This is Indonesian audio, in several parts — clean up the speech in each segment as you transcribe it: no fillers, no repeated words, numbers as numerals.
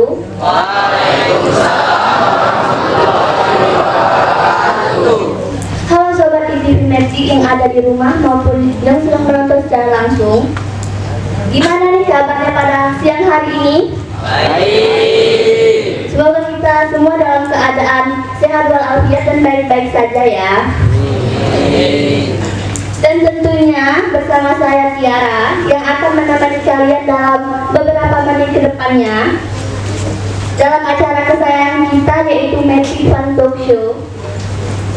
wabarakatuh. Halo Sobat ITV Magic yang ada di rumah maupun yang sedang menonton secara langsung. Gimana nih kabarnya pada siang hari ini? Baik. Semoga kita semua dalam keadaan sehat walafiat dan baik-baik saja ya. Dan tentunya bersama saya Tiara yang akan menemani kalian dalam beberapa menit ke depannya dalam acara kesayangan kita yaitu Magic Fun Talk Show.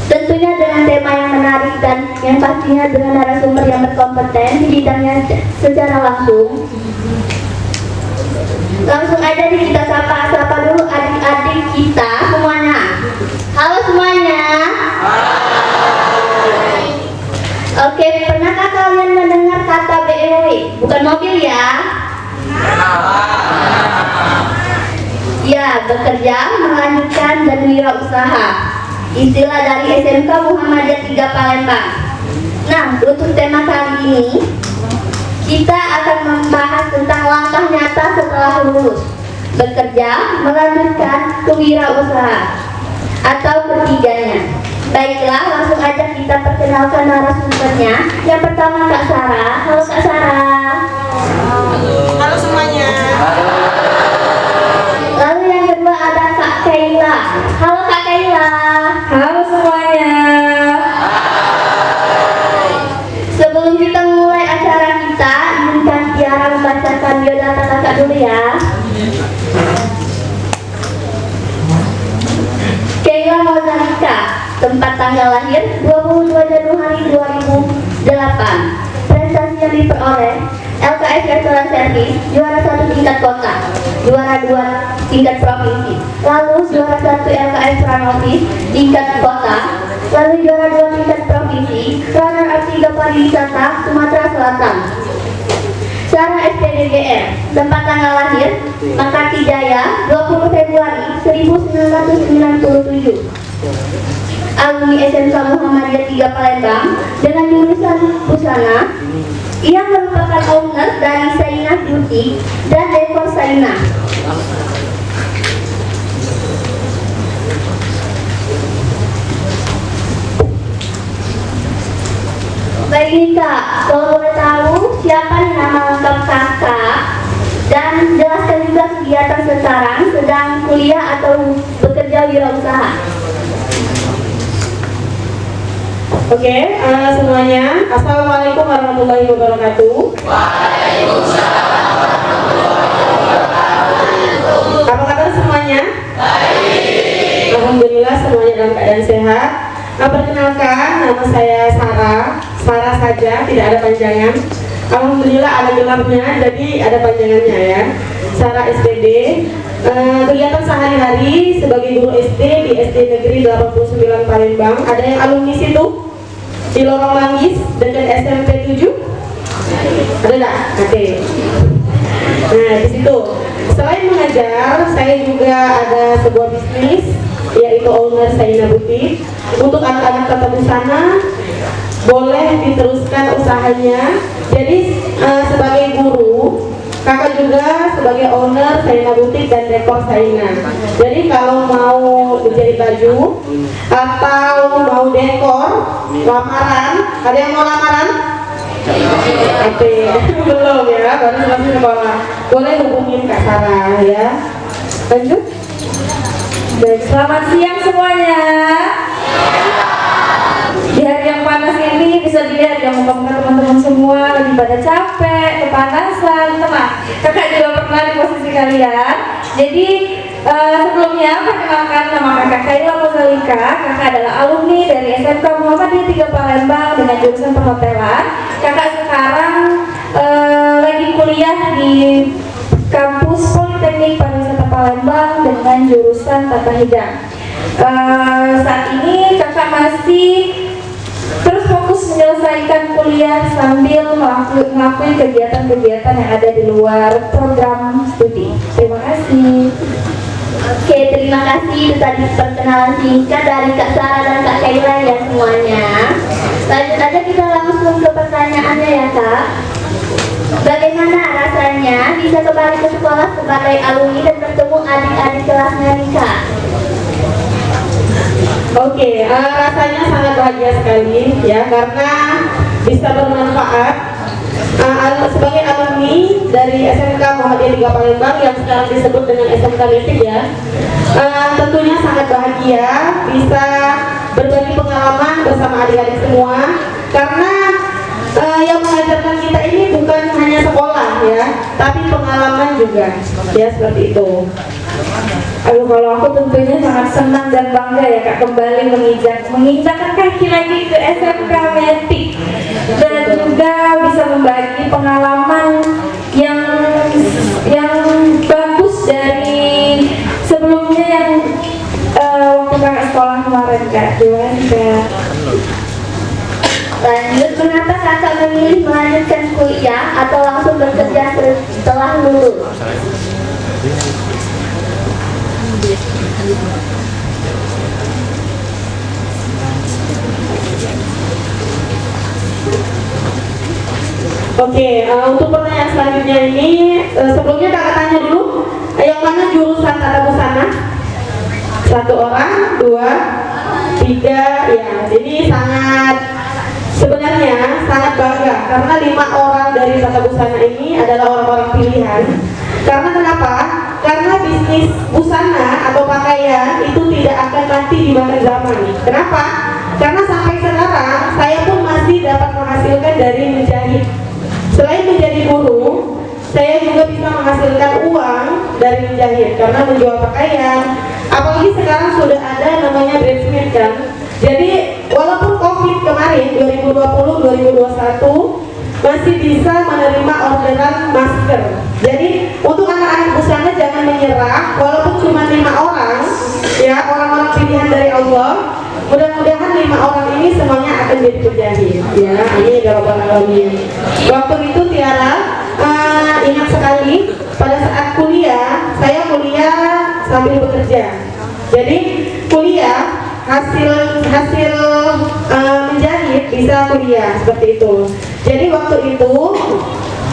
Tentunya dengan tema yang menarik dan yang pastinya dengan narasumber yang berkompeten di bidangnya secara langsung. Langsung aja nih kita sapa dulu adik-adik kita semuanya. Halo semuanya. Oke, pernahkah kalian mendengar kata BMW? Bukan mobil ya? Ya, bekerja, melanjutkan, dan wirausaha. Istilah dari SMK Muhammadiyah 3 Palembang. Nah, untuk tema kali ini kita akan membahas tentang langkah nyata setelah lulus, bekerja, melanjutkan, kewirausahaan, atau ketiganya. Baiklah, langsung aja kita perkenalkan narasumbernya. Yang pertama Kak Sarah. Halo Kak Sarah. Halo semuanya. Lalu yang kedua ada Kak Kaila. Halo Kak Kaila. Halo semuanya. Sebelum kita mulai acara kita, izinkan Tiara membacakan biodata kakak dulu ya. Kaila Mozalika, tempat tanggal lahir 22 Januari 2008. Prestasi yang diperoleh LKS Restoran Service, juara 1 tingkat kota, juara 2 tingkat provinsi, lalu juara 1 LKS Front Office tingkat kota, lalu juara 2 tingkat provinsi, runner up 3 pariwisata Sumatera Selatan. Secara SPDGR, tempat tanggal lahir Makati Jaya 20 Februari 1997. Alumni SMK Muhammadiyah 3 Palembang dengan jurusan busana. Ia merupakan owner dari Sainah Beauty dan Dekor Sainah. Baik nih Kak, kalau boleh tahu siapa nih nama lengkap kakak dan jelaskan juga kegiatan sekarang, sedang kuliah atau bekerja wirausaha. Oke, semuanya. Assalamualaikum warahmatullahi wabarakatuh. Waalaikumsalam. Apa kabar semuanya? Baik. Alhamdulillah semuanya dalam keadaan sehat. Perkenalkan, nama saya Sarah saja, tidak ada panjangan. Alhamdulillah ada gelarnya, jadi ada panjangannya ya. Sarah SPD. Kegiatan sehari-hari sebagai guru SD di SD Negeri 89 Palembang. Ada yang alumni situ? Di Lorong Manggis dekat SMP 7? Ada enggak? Oke. Nah, di situ. Selain mengajar, saya juga ada sebuah bisnis yaitu owner Sainah Beauty. Untuk anak-anak tata busana boleh diteruskan usahanya. Jadi sebagai guru, kakak juga sebagai owner Sainah Beauty dan Dekor Sainah. Jadi kalau mau menjadi baju atau mau dekor, lamaran, ada yang mau lamaran? Oke, belum ya, baru masih sekolah. Boleh hubungin Kak Sarah ya. Lanjut. Baik, selamat siang semuanya. Di hari yang panas ini bisa dilihat yang teman-teman semua lagi pada capek, kepanasan, tenang. Kakak juga pernah di posisi kalian. Jadi sebelumnya perkenalkan nama kakak Kaila Mozalika. Kakak adalah alumni dari SMK Muhammadiyah 3 Palembang dengan jurusan perhotelan. Kakak sekarang lagi kuliah di kampus Politeknik Pariwisata Palembang dengan jurusan tata hidang. Saat ini kakak masih terus fokus menyelesaikan kuliah sambil melakukan kegiatan-kegiatan yang ada di luar program studi. Terima kasih. Oke, terima kasih. Itu tadi perkenalan singkat dari Kak Sarah dan Kak Kaila ya semuanya. Lanjut aja kita langsung ke pertanyaannya ya Kak. Bagaimana rasanya bisa kembali ke sekolah sebagai alumni dan bertemu adik-adik kelasnya Nika? Oke, rasanya sangat bahagia sekali ya karena bisa bermanfaat sebagai alumni dari SMK Muhammadiyah 3 Palembang yang sekarang disebut dengan SMK Metik ya. Tentunya sangat bahagia bisa berbagi pengalaman bersama adik-adik semua karena yang mengajarkan kita ini bukan hanya sekolah ya, tapi pengalaman juga ya, seperti itu. Aduh, kalau aku tentunya sangat senang dan bangga ya Kak kembali menginjakkan kaki lagi ke SMK Metik dan juga bisa membagi pengalaman yang bagus dari sebelumnya yang waktu kakak sekolah kemarin Kak. Terima kasih Kak. Lanjut, mengapa kakak memilih melanjutkan kuliah atau langsung bekerja setelah lulus? Oke, untuk pertanyaan selanjutnya ini sebelumnya kakak tanya dulu, yang mana jurusan tata busana? 1 orang, 2, 3, ya. Jadi sebenarnya sangat bangga karena 5 orang dari tata busana ini adalah orang-orang pilihan. Karena kenapa? Karena bisnis busana atau pakaian itu tidak akan mati di masa zaman. Kenapa? Karena sampai sekarang saya pun masih dapat menghasilkan dari menjahit. Selain menjadi guru, saya juga bisa menghasilkan uang dari menjahit karena menjual pakaian. Apalagi sekarang sudah ada namanya bridesmaid kan. Jadi walaupun COVID kemarin 2020-2021 masih bisa menerima orderan masker. Jadi untuk anak-anak busana jangan menyerah, walaupun cuma 5 orang ya, orang-orang pilihan dari Allah. Mudah-mudahan 5 orang ini semuanya akan jadi penjahit ya. Amin ya rabbal alamin. Waktu itu Tiara ingat sekali pada saat kuliah, saya kuliah sambil bekerja. Jadi kuliah hasil menjahit bisa kuliah seperti itu. Jadi waktu itu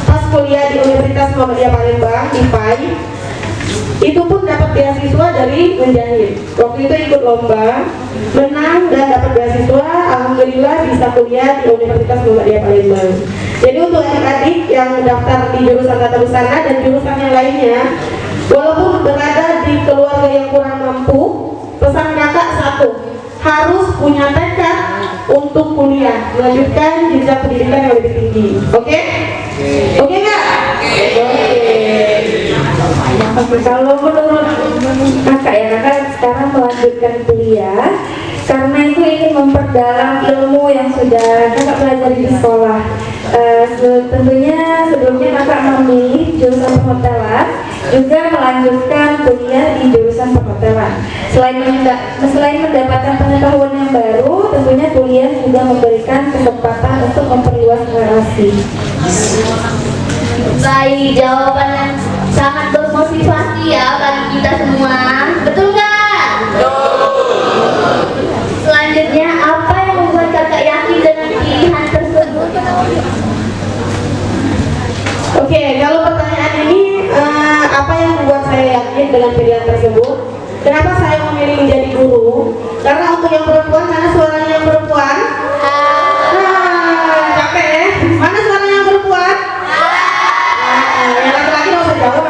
pas kuliah di Universitas Muhammadiyah Palembang IPAI itu pun dapat beasiswa dari menjahit. Waktu itu ikut lomba, menang dan dapat beasiswa. Alhamdulillah bisa kuliah di Universitas Muhammadiyah Palembang. Jadi untuk adik-adik yang daftar di jurusan tata busana dan jurusan yang lainnya, walaupun berada di keluarga yang kurang mampu, pesan kakak satu, harus punya tekad untuk kuliah, melanjutkan jenjang pendidikan yang lebih tinggi. Oke? Oke nggak? Oke, kalau menurut kakak ya, kakak sekarang melanjutkan kuliah karena itu ingin memperdalam ilmu yang sudah kakak pelajari di sekolah. Tentunya sebelumnya kakak memilih jurusan perhotelan, juga melanjutkan kuliah di jurusan perhotelan. Selain mendapatkan pengetahuan yang baru, tentunya kuliah juga memberikan kesempatan untuk memperluas relasi. Baik, jawaban yang sangat bermotivasi ya bagi kita semua. Betul nggak? Selanjutnya, apa yang membuat kakak yakin dengan pilihan tersebut? Oke, kalau pertanyaan ini apa yang membuat saya yakin dengan pilihan tersebut? Kenapa saya memilih menjadi guru? Karena untuk yang perempuan, mana suaranya yang perempuan? Capek ya? Mana suaranya yang perempuan? Yang laki-laki nggak usah jawab.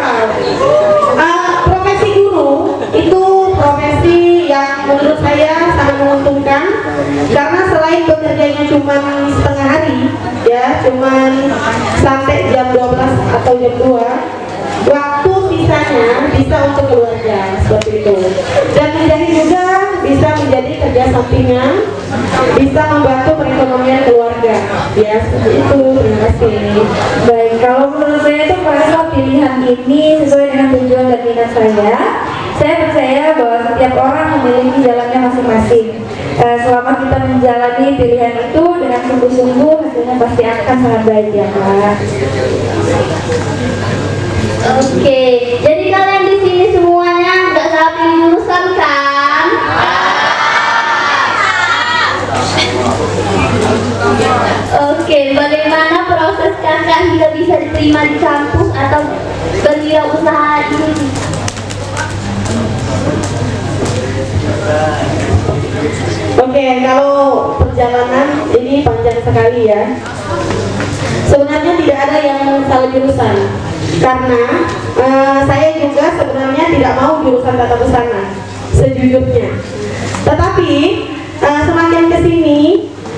Profesi guru itu profesi yang menurut saya sangat menguntungkan karena selain bekerjanya cuma setengah hari ya, cuman sampai jam 12 atau jam 2, waktu sisanya bisa untuk keluarga seperti itu. Dan menjadi juga bisa menjadi kerja sampingan, bisa membantu perekonomian keluarga ya, seperti itu. Terima kasih. Baik, kalau menurut saya itu merasa pilihan ini sesuai dengan tujuan dan minat saya. Saya percaya bahwa setiap orang memiliki jalannya masing-masing. Selama kita menjalani pilihan itu dengan sungguh-sungguh, hasilnya pasti akan sangat baik ya Kak. Oke, jadi kalian di sini semuanya nggak salah pilih jurusan kan? Oke, bagaimana proses membuat kakak hingga bisa diterima di kampus atau berwirausaha ini? Oke, kalau perjalanan ini panjang sekali ya. Sebenarnya tidak ada yang salah jurusan, karena saya juga sebenarnya tidak mau jurusan tata busana sejujurnya. Tetapi semakin kesini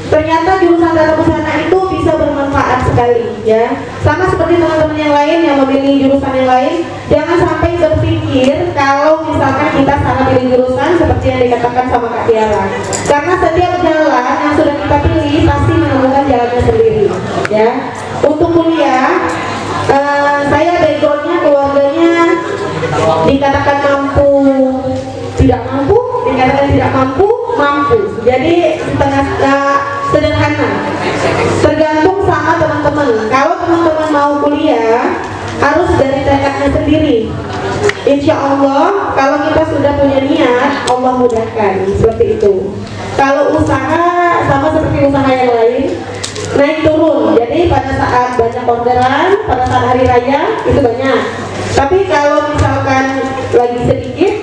ternyata jurusan tata busana itu bisa bermanfaat sekali ya. Sama seperti teman-teman yang lain yang memilih jurusan yang lain, jangan sampai berpikir kalau misalkan kita salah pilih jurusan seperti yang dikatakan sama Kak Tiara. Karena setiap jalan yang sudah kita pilih pasti menemukan jalannya sendiri ya. Untuk kuliah, saya backgroundnya keluarganya dikatakan mampu, tidak mampu, dikatakan tidak mampu, mampu. Jadi setengah sederhana. Tergantung sama teman-teman. Kalau teman-teman mau kuliah, harus dari tekadnya sendiri. Insya Allah, kalau kita sudah punya niat, Allah mudahkan. Seperti itu. Kalau usaha, sama seperti usaha yang lain, naik turun. Jadi pada saat banyak orderan, pada saat hari raya itu banyak. Tapi kalau misalkan lagi sedikit,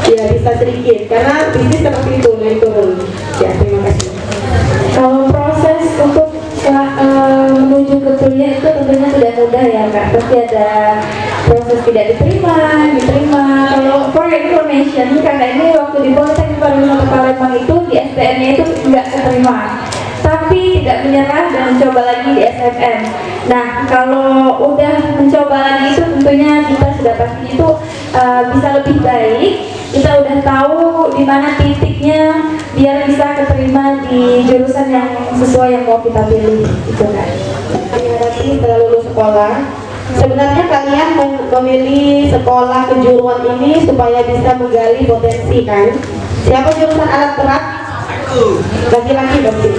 ya bisa sedikit. Karena bisnis seperti itu, naik turun. Ya, terima kasih. Kalau proses untuk menuju ke kuliah itu tentunya tidak mudah ya Kak. Pasti ada proses tidak diterima. Kalau for your information, karena ini waktu di Politeknik Pariwisata Palembang itu di SBM-nya itu nggak keterima, tapi tidak menyerah dan mencoba lagi di SFM. Nah, kalau udah mencoba lagi itu tentunya kita sudah pasti itu bisa lebih baik. Kita udah tahu di mana titiknya biar bisa keterima di jurusan yang sesuai yang mau kita pilih, itu kan. Menghadapi setelah lulus sekolah, sebenarnya kalian memilih sekolah kejuruan ini supaya bisa menggali potensi kan. Siapa jurusan alat berat? Laki-laki berarti.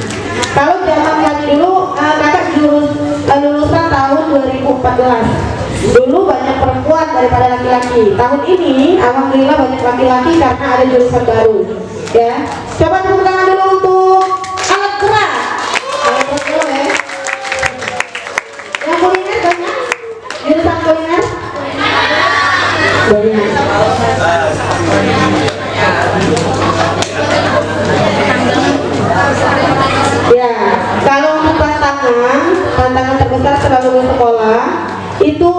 Kalau zaman kami dulu, kakak lulusan tahun 2014. Dulu banyak perempuan daripada laki-laki. Tahun ini alhamdulillah banyak laki-laki karena ada jurusan baru. Ya, coba tepuk tangan dulu untuk alat berat. Alat berat dulu ya. Yang kuliner banyak? Jurusan kuliner? Banyak. Ya, kalau untuk tantangan terbesar setelah lulus sekolah itu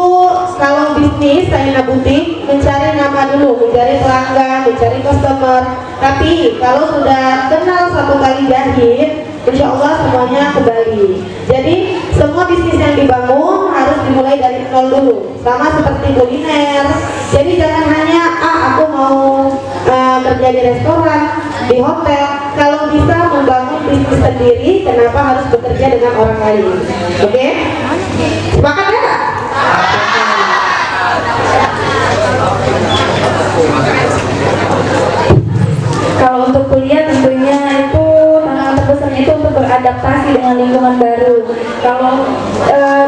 kalau bisnis saya butik mencari nama dulu, mencari pelanggan, mencari customer. Tapi kalau sudah kenal satu kali jahit, insya Allah semuanya kembali. Jadi semua bisnis yang dibangun harus dimulai dari nol dulu. Sama seperti kuliner. Jadi jangan hanya aku mau kerja di restoran, di hotel. Kalau bisa membangun bisnis sendiri, kenapa harus bekerja dengan orang lain? Oke? Sepakat ya? Kalau untuk kuliah tentunya itu tantangan terbesarnya itu untuk beradaptasi dengan lingkungan baru. Kalau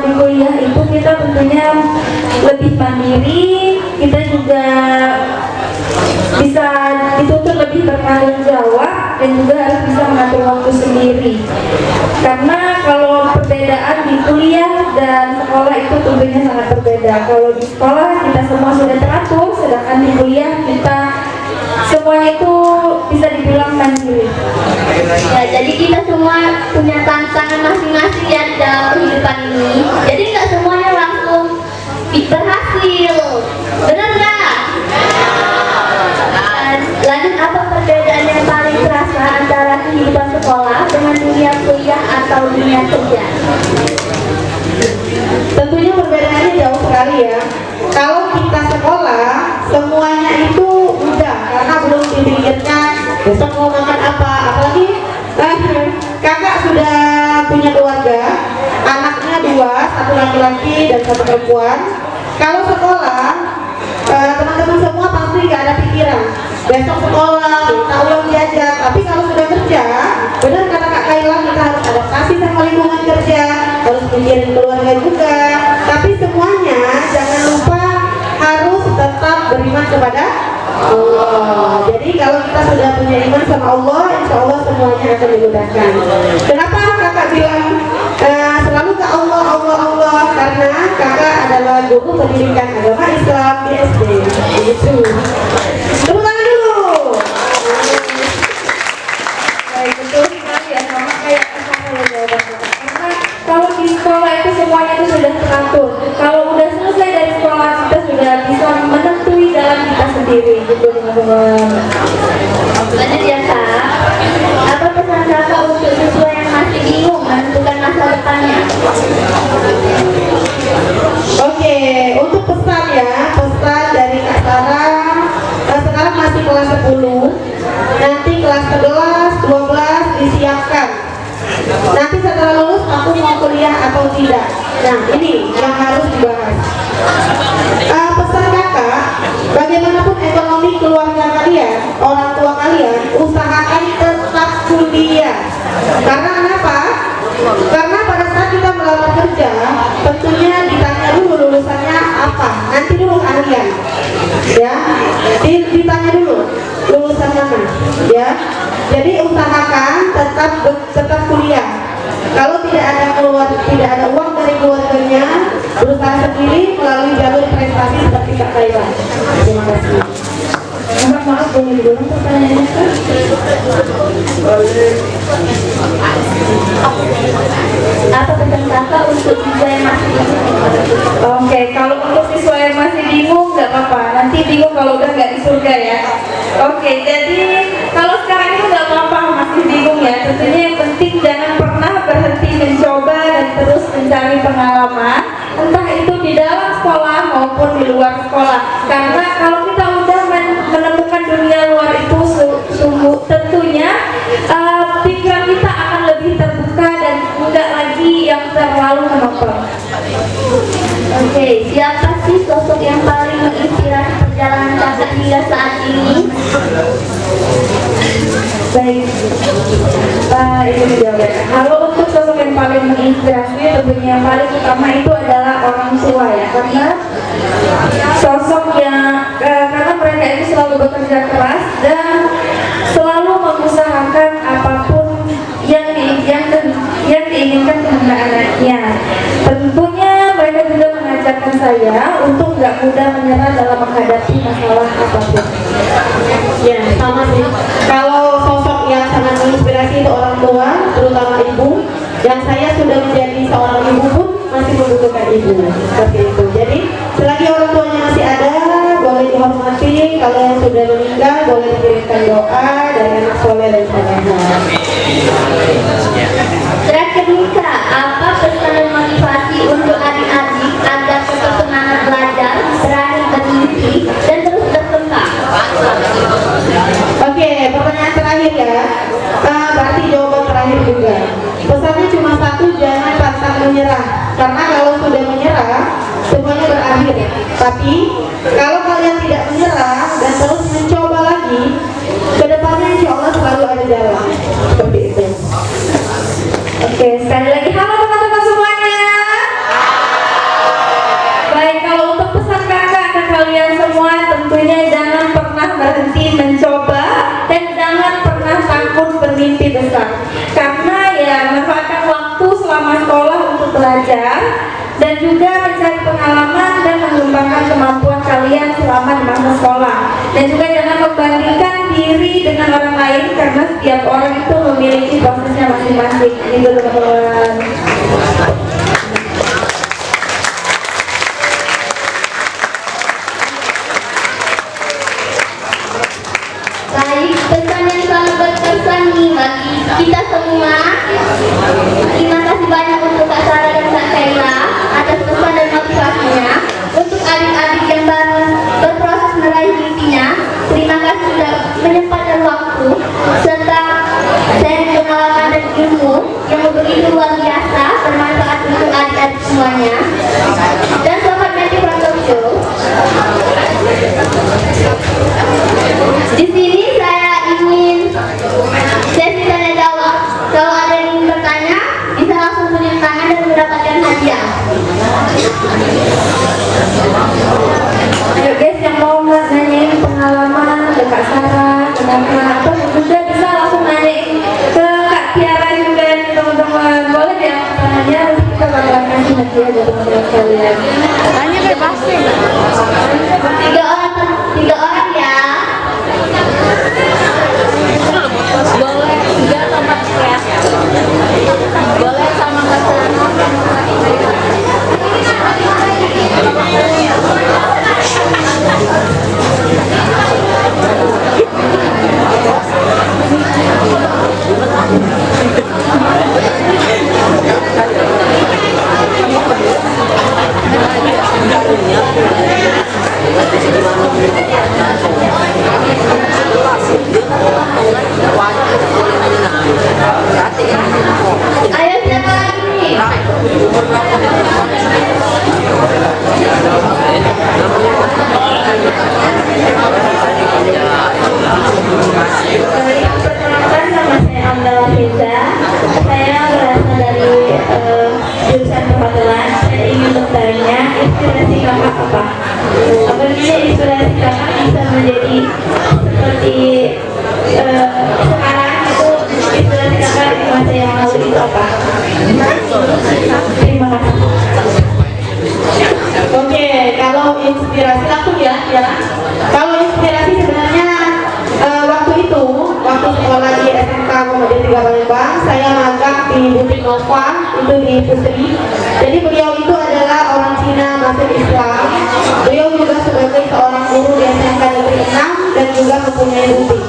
di kuliah itu kita tentunya lebih mandiri, kita juga bisa dituntut lebih bertanggung jawab dan juga harus bisa mengatur waktu sendiri. Karena kalau perbedaan di kuliah dan sekolah itu tentunya sangat berbeda. Kalau di sekolah kita semua sudah teratur, sedangkan di kuliah kita semuanya itu bisa dibilang mandiri. Ya, jadi kita semua punya tantangan masing-masing ya di dalam kehidupan ini. Jadi nggak semuanya langsung berhasil, benar nggak? Lanjut, apa perbedaan yang paling terasa antara kehidupan sekolah dengan dunia kuliah atau dunia kerja? Tentunya perbedaannya jauh sekali ya. Kalau kita sekolah, semuanya itu mudah karena belum dipikirkan besok mau makan apa. Apalagi kakak sudah punya keluarga, anaknya 2, satu laki-laki dan satu perempuan. Kalau sekolah, teman-teman semua pasti gak ada pikiran besok sekolah, minta uang diajar. Tapi kalau sudah kerja, benar kata Kak Kaila, kita harus adaptasi sama lingkungan kerja, harus mikirin keluarga juga. Tapi semuanya jangan lupa harus tetap beriman kepada Allah. Jadi kalau kita sudah punya iman sama Allah, insya Allah semuanya akan dimudahkan. Kenapa kakak bilang selalu ke Allah, Allah buku pendidikan agama Islam di SD. Begitu. Tepuk tangan dulu. Baik, betul sekali ya, sama kayak jawabannya. Karena kalau di sekolah itu semuanya itu sudah teratur. Kalau udah selesai dari sekolah kita sudah bisa menentuhi jalan kita sendiri, gitu teman-teman. Lanjut ya Kak. Apa pesan Kakak untuk siswa yang masih bingung menentukan masa depannya? Oke, untuk pesan ya, pesan dari Kak Sarah. Sekarang masih kelas 10, nanti kelas 11, 12 disiapkan. Nanti setelah lulus aku mau kuliah atau tidak. Nah, ini yang harus dibahas. Pesan kakak, bagaimanapun ekonomi keluarga kalian, orang tua kalian, usahakan tetap kuliah. Karena kenapa? Karena pada saat kita melamar kerja, tentunya ditanya dulu lulusannya apa. Nanti dulu kalian, ya, ditanya dulu lulusan mana, ya. Jadi usahakan tetap kuliah. Kalau tidak ada uang dari keluarganya, berusaha sendiri melalui jalur prestasi seperti Kak Kayla. Terima kasih. Maaf, boleh diulang pertanyaannya Kak? Apa pesan Kakak untuk siswa yang masih bingung? Oke, kalau untuk siswa yang masih bingung nggak apa-apa. Nanti bingung kalau udah nggak di surga ya. Oke, jadi kalau sekarang itu nggak apa-apa masih bingung ya. Tentunya yang penting jangan pernah berhenti mencoba dan terus mencari pengalaman, entah itu di dalam sekolah maupun di luar sekolah. Karena kalau kita udah menemukan dunia luar itu sungguh tentunya pikiran kita akan lebih terbuka dan enggak lagi yang terlalu monoton. Oke, siapa sih sosok yang paling menginspirasi perjalanan Kakak hingga saat ini? Baik, itu jawabannya. Kalau untuk sosok yang paling menginspirasi, tentunya yang paling utama itu adalah orang tua ya, karena sosok yang karena mereka itu selalu bekerja keras dan selalu mengusahakan apapun yang diinginkan kepada anaknya. Tentunya mereka juga mengajarkan saya untuk nggak mudah menyerah dalam menghadapi masalah apapun. Ya, sama sih. Kalau sosok yang sangat menginspirasi itu orang tua, terutama ibu. Yang saya sudah menjadi seorang ibu pun masih membutuhkan ibu. Seperti itu. Jadi, selagi orang tuanya masih ada, boleh dihormati. Kalau yang sudah meninggal, boleh dikirimkan doa dari anak soleh dan soleha. Terakhir nih Kak, apa pesan dan motivasi untuk adik-adik agar tetap semangat belajar, berani bermimpi, dan terus berkembang? Oke, pertanyaan terakhir ya. Berarti jawaban terakhir juga. Pesannya cuma satu, jangan pantang menyerah. Karena kalau sudah menyerah, semuanya berakhir. Tapi kalau kalian tidak menyerah dan terus mencoba lagi, kedepannya insya Allah selalu ada jalan. Seperti itu. Oke, sekali lagi halo teman-teman semuanya. Baik, kalau untuk pesan kakak ke kalian semua, tentunya jangan pernah berhenti mencoba dan jangan pernah takut bermimpi besar. Karena ya manfaatkan waktu selama sekolah untuk belajar dan juga mencari pengalaman dan mengembangkan kemampuan kalian selama di masa sekolah. Dan juga jangan membandingkan diri dengan orang lain karena setiap orang itu memiliki prosesnya masing-masing. Itu teman-teman. Baik, pesan yang sangat berkesan nih bagi kita semua. Terima kasih banyak untuk Kak Sarah dan Kak Kayla atas pesan dan motivasinya. Untuk adik-adik yang baru berproses meraih mimpinya, terima kasih sudah menyempatkan waktu serta sharing pengalaman dan ilmu yang begitu luar biasa bermanfaat untuk adik-adik semuanya. Dan selamat menikmati program show. Di sini saya ingin sesi tanya jawab. Kalau ada yang ingin bertanya, bisa langsung tunjuk tangan dan mendapatkan hadiah. Ayo guys, yang mau nanyain pengalaman ke Kak Sarah, kenapa atau juga bisa langsung nanyain ke Kak Tiara juga nih teman-teman. Boleh ya pertanyaannya, nanti kita bakalan kasih hadiah buat teman-teman sekalian. Tanya bebas. Perkenalkan, nama saya Amdala Fiza. Saya berasal dari jurusan perhotelan. Saya ingin bertanya, inspirasi kakak apa? Apabila inspirasi kakak bisa menjadi seperti sekarang itu, inspirasi kakak di masa yang lalu itu apa? Terima kasih. Oke, kalau inspirasi langsung ya. Kalau inspirasi sebenarnya waktu sekolah di SMK Muhammadiyah 3 Palembang, saya magang di butik Nova itu di Putri. Jadi beliau itu adalah orang Cina masuk Islam. Beliau juga sebagai seorang guru di SMK Negeri 6 dan juga mempunyai butik.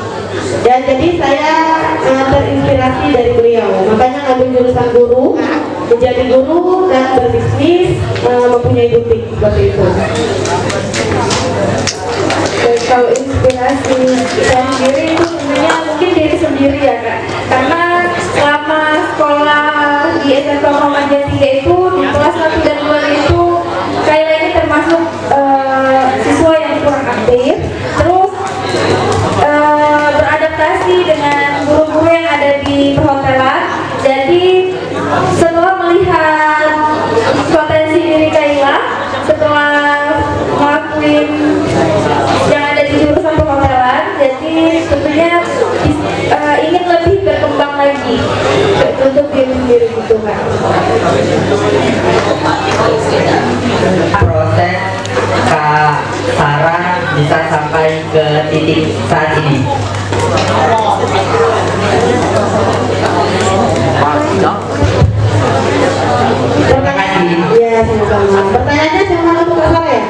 Dan jadi saya terinspirasi dari beliau, makanya ngambil jurusan guru, menjadi guru dan berbisnis, mempunyai butik seperti itu. Kalau inspirasi saya sendiri itu sebenarnya mungkin diri sendiri ya Kak, karena selama sekolah di SMK Muhammadiyah 3 itu di kelas 1 dan 2 itu saya ini termasuk siswa yang kurang aktif, terus beradaptasi dengan guru-guru yang ada di perhotelan. Jadi setelah melihat potensi diri Kaila, setelah ngelakuin yang ada di jurusan perhotelan, jadi tentunya ingin lebih berkembang lagi untuk diri sendiri gitu Kak. Proses Kak Sarah bisa sampai ke titik saat ini. Terima kasih. Iya, sama-sama. Pertanyaannya cuma untuk Kak Sarah ya?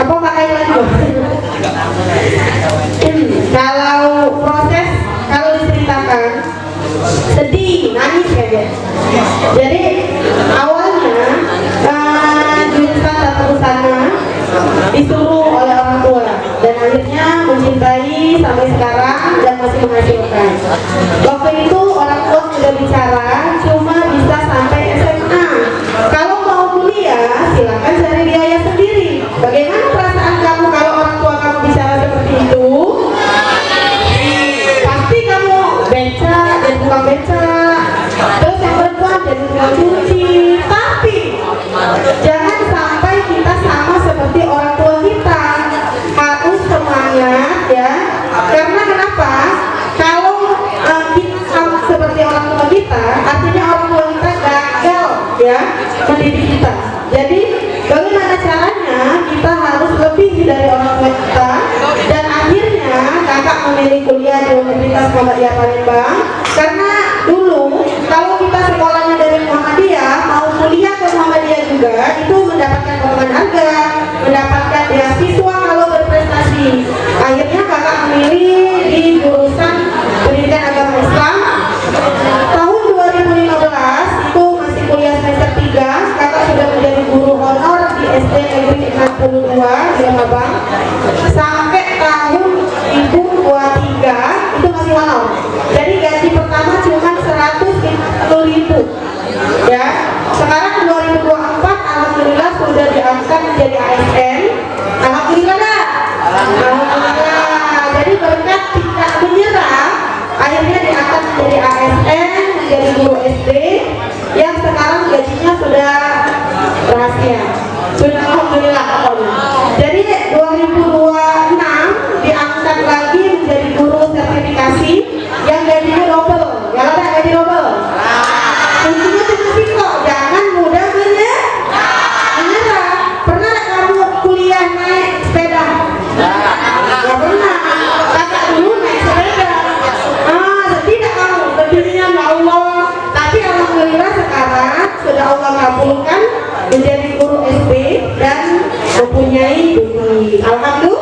Apa pakai lagi? Kalau proses, kalau diceritakan sedih, nangis kayaknya. Jadi awalnya jurusan tata busana disuruh oleh orang tua dan akhirnya mencintai sampai sekarang dan masih menghasilkan. Waktu itu orang tua sudah bicara cuma bisa sampai SMA. Kalau mau kuliah silakan cari biaya sendiri. Bagaimana perasaan kamu kalau orang tua kamu bicara seperti itu? Pasti kamu beca dan tukang beca. Terus yang perempuan jadi tukang cuci. Tapi jangan sampai kita sama seperti orang tua kita. Harus semangat ya. Karena kenapa? Kalau kita sama seperti orang tua kita, artinya orang tua kita gagal ya mendidik kita. Jadi bagaimana caranya kita harus lebih dari orang tua kita. Dan akhirnya kakak memilih kuliah di Universitas Muhammadiyah Palembang. Karena dulu kalau kita sekolahnya dari Muhammadiyah mau kuliah ke Muhammadiyah juga itu mendapatkan potongan harga, mendapatkan beasiswa kalau berprestasi. Akhirnya kakak memilih di jurusan pendidikan agama Islam. Tahun 2015 itu masih kuliah semester 3, kakak sudah menjadi guru honor di SD Negeri 62 di Labang. Sampai tahun 2023 itu masih honor. Jadi gaji pertama cuma 150.000 ya. Sekarang 2024 alhamdulillah sudah diangkat menjadi ASN. Alhamdulillah dah. Alhamdulillah. Jadi berkat tidak menyerah akhirnya diangkat menjadi ASN, menjadi guru SD yang sekarang gajinya sudah rahasia. Sudah alhamdulillah pokoknya. Jadi 2026 diangkat lagi menjadi guru sertifikasi yang gajinya double. Ya ada gaji double. Kuncinya cuma sih kok, jangan mudah menyerah. Pernah kamu kuliah naik sepeda? Nggak pernah. Kakak dulu naik sepeda. Tidak kamu berdirinya ya Allah. Tapi alhamdulillah sekarang sudah Allah kabulkan menjadi guru SD dan mempunyai butik. Alhamdulillah.